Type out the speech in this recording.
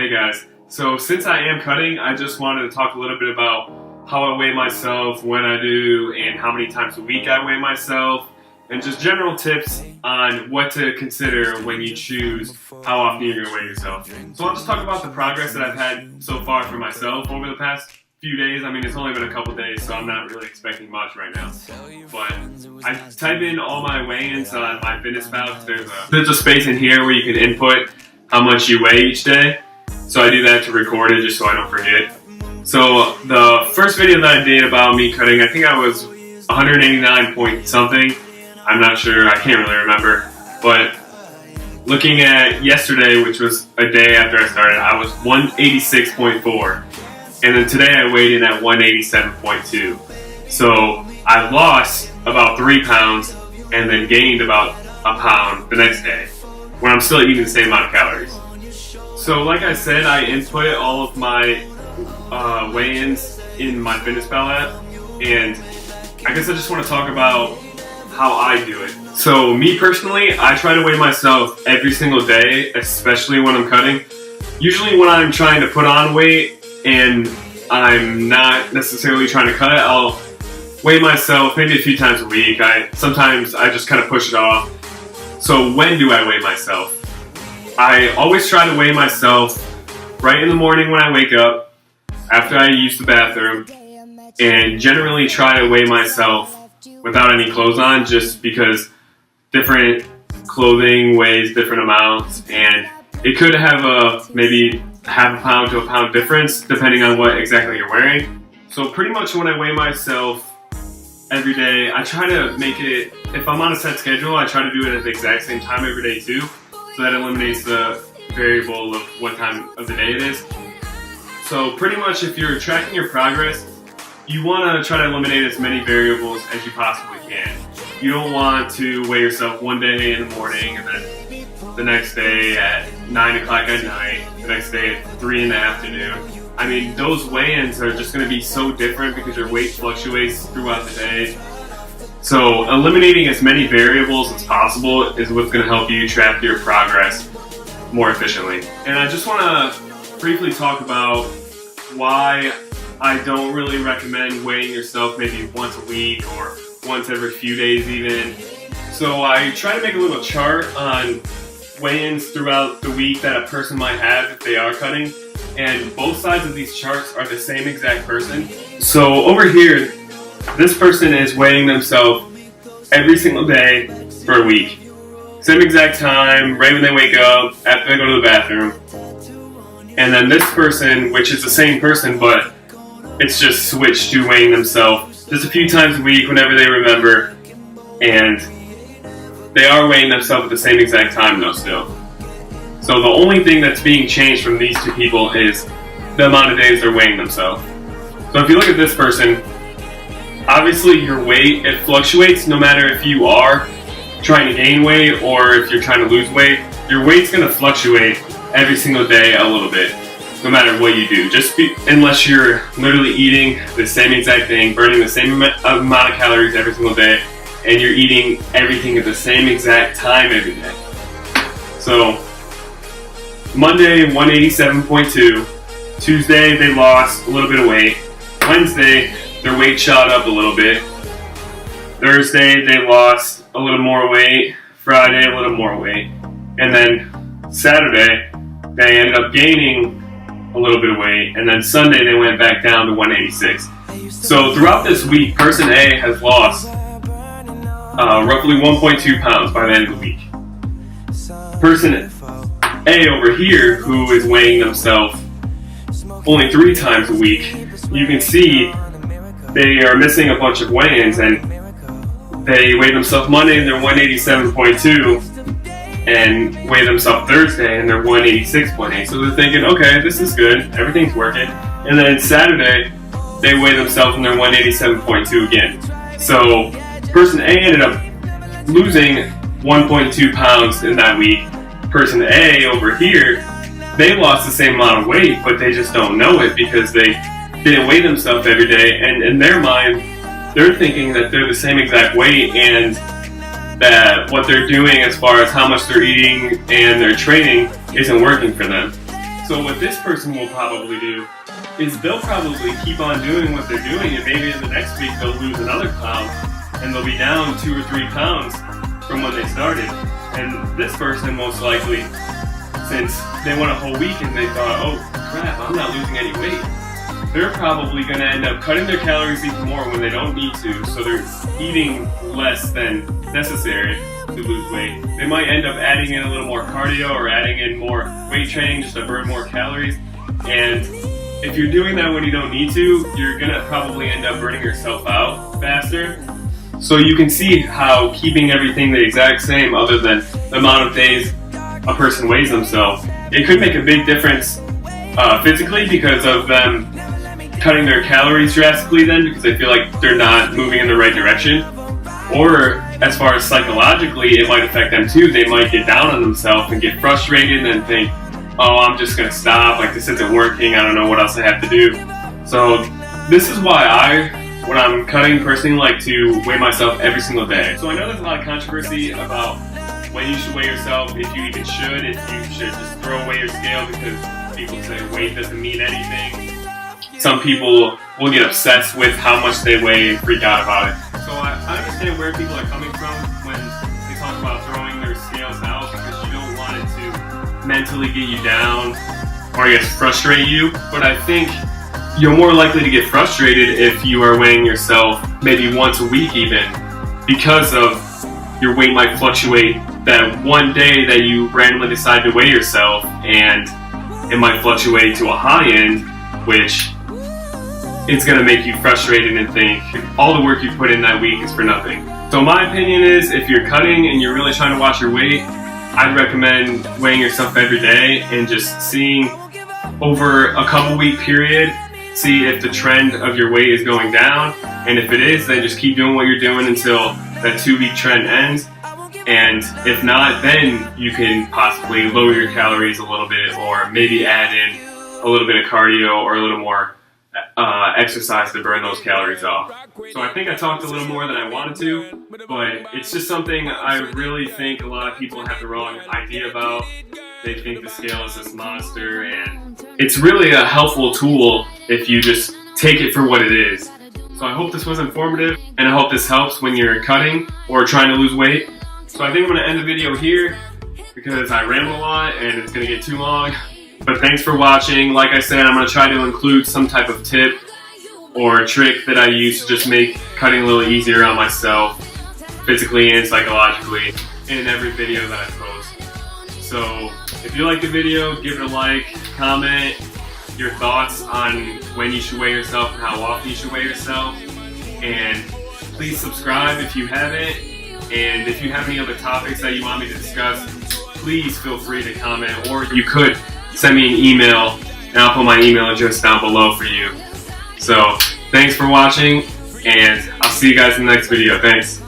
Hey guys, so since I am cutting, I just wanted to talk a little bit about how I weigh myself, when I do, and how many times a week I weigh myself, and just general tips on what to consider when you choose how often you're going to weigh yourself. So I'll just talk about the progress that I've had so far for myself over the past few days. I mean, it's only been a couple days, so I'm not really expecting much right now. But I type in all my weigh-ins on MyFitnessPal. There's a space in here where you can input how much you weigh each day. So I do that to record it just so I don't forget. So the first video that I did about me cutting, I think I was 189 point something. I'm not sure, I can't really remember. But looking at yesterday, which was a day after I started, I was 186.4. And then today I weighed in at 187.2. So I lost about 3 pounds and then gained about a pound the next day when I'm still eating the same amount of calories. So like I said, I input all of my weigh-ins in MyFitnessPal app, and I guess I just want to talk about how I do it. So me personally, I try to weigh myself every single day, especially when I'm cutting. Usually when I'm trying to put on weight and I'm not necessarily trying to cut, I'll weigh myself maybe a few times a week. Sometimes I just kind of push it off. So when do I weigh myself? I always try to weigh myself right in the morning when I wake up, after I use the bathroom, and generally try to weigh myself without any clothes on, just because different clothing weighs different amounts, and it could have maybe half a pound to a pound difference depending on what exactly you're wearing. So pretty much when I weigh myself every day, I try to make it, if I'm on a set schedule, I try to do it at the exact same time every day too. So that eliminates the variable of what time of the day it is. So pretty much if you're tracking your progress, you want to try to eliminate as many variables as you possibly can. You don't want to weigh yourself one day in the morning and then the next day at 9 o'clock at night, the next day at 3 in the afternoon. I mean, those weigh-ins are just going to be so different because your weight fluctuates throughout the day. So eliminating as many variables as possible is what's going to help you track your progress more efficiently. And I just want to briefly talk about why I don't really recommend weighing yourself maybe once a week or once every few days even. So I try to make a little chart on weigh-ins throughout the week that a person might have if they are cutting. And both sides of these charts are the same exact person. So over here, this person is weighing themselves every single day for a week. Same exact time, right when they wake up, after they go to the bathroom. And then this person, which is the same person, but it's just switched to weighing themselves just a few times a week whenever they remember. And they are weighing themselves at the same exact time though still. So the only thing that's being changed from these two people is the amount of days they're weighing themselves. So if you look at this person, obviously your weight, it fluctuates no matter if you are trying to gain weight or if you're trying to lose weight. Your weight's going to fluctuate every single day a little bit, no matter what you do. Unless you're literally eating the same exact thing, burning the same amount of calories every single day, and you're eating everything at the same exact time every day. So Monday, 187.2. Tuesday, they lost a little bit of weight. Wednesday, their weight shot up a little bit. Thursday, they lost a little more weight. Friday, a little more weight. And then Saturday, they ended up gaining a little bit of weight. And then Sunday, they went back down to 186. So throughout this week, person A has lost roughly 1.2 pounds by the end of the week. Person A over here, who is weighing themselves only 3 times a week, you can see they are missing a bunch of weigh-ins, and they weigh themselves Monday and they're 187.2, and weigh themselves Thursday and they're 186.8. So they're thinking, okay, this is good, everything's working. And then Saturday, they weigh themselves and they're 187.2 again. So person A ended up losing 1.2 pounds in that week. Person A over here, they lost the same amount of weight, but they just don't know it because they didn't weigh themselves every day, and in their mind, they're thinking that they're the same exact weight and that what they're doing as far as how much they're eating and their training isn't working for them. So what this person will probably do is they'll probably keep on doing what they're doing, and maybe in the next week they'll lose another pound and they'll be down 2 or 3 pounds from when they started. And this person most likely, since they went a whole week and they thought, oh crap, I'm not losing any weight, they're probably going to end up cutting their calories even more when they don't need to, so they're eating less than necessary to lose weight. They might end up adding in a little more cardio or adding in more weight training just to burn more calories. And if you're doing that when you don't need to, you're going to probably end up burning yourself out faster. So you can see how keeping everything the exact same other than the amount of days a person weighs themselves, it could make a big difference physically because of them cutting their calories drastically then because they feel like they're not moving in the right direction. Or as far as psychologically, it might affect them too. They might get down on themselves and get frustrated and think, oh, I'm just going to stop, like this isn't working, I don't know what else I have to do. So this is why when I'm cutting personally, like to weigh myself every single day. So I know there's a lot of controversy about when you should weigh yourself, if you even should, if you should just throw away your scale because people say weight doesn't mean anything. Some people will get obsessed with how much they weigh and freak out about it. So I understand where people are coming from when they talk about throwing their scales out because you don't want it to mentally get you down or I guess frustrate you. But I think you're more likely to get frustrated if you are weighing yourself maybe once a week even, because of your weight might fluctuate that one day that you randomly decide to weigh yourself, and it might fluctuate to a high end, which it's going to make you frustrated and think all the work you put in that week is for nothing. So my opinion is, if you're cutting and you're really trying to watch your weight, I'd recommend weighing yourself every day and just seeing over a couple week period, see if the trend of your weight is going down, and if it is, then just keep doing what you're doing until that 2-week trend ends. And if not, then you can possibly lower your calories a little bit, or maybe add in a little bit of cardio or a little more exercise to burn those calories off. So I think I talked a little more than I wanted to, but it's just something I really think a lot of people have the wrong idea about. They think the scale is this monster, and it's really a helpful tool if you just take it for what it is. So I hope this was informative, and I hope this helps when you're cutting or trying to lose weight. So I think I'm going to end the video here because I ramble a lot and it's going to get too long. But thanks for watching. Like I said, I'm going to try to include some type of tip or trick that I use to just make cutting a little easier on myself, physically and psychologically, in every video that I post. So if you like the video, give it a like, comment your thoughts on when you should weigh yourself and how often you should weigh yourself. And please subscribe if you haven't. And if you have any other topics that you want me to discuss, please feel free to comment, or you could send me an email and I'll put my email address down below for you. So thanks for watching, and I'll see you guys in the next video. Thanks.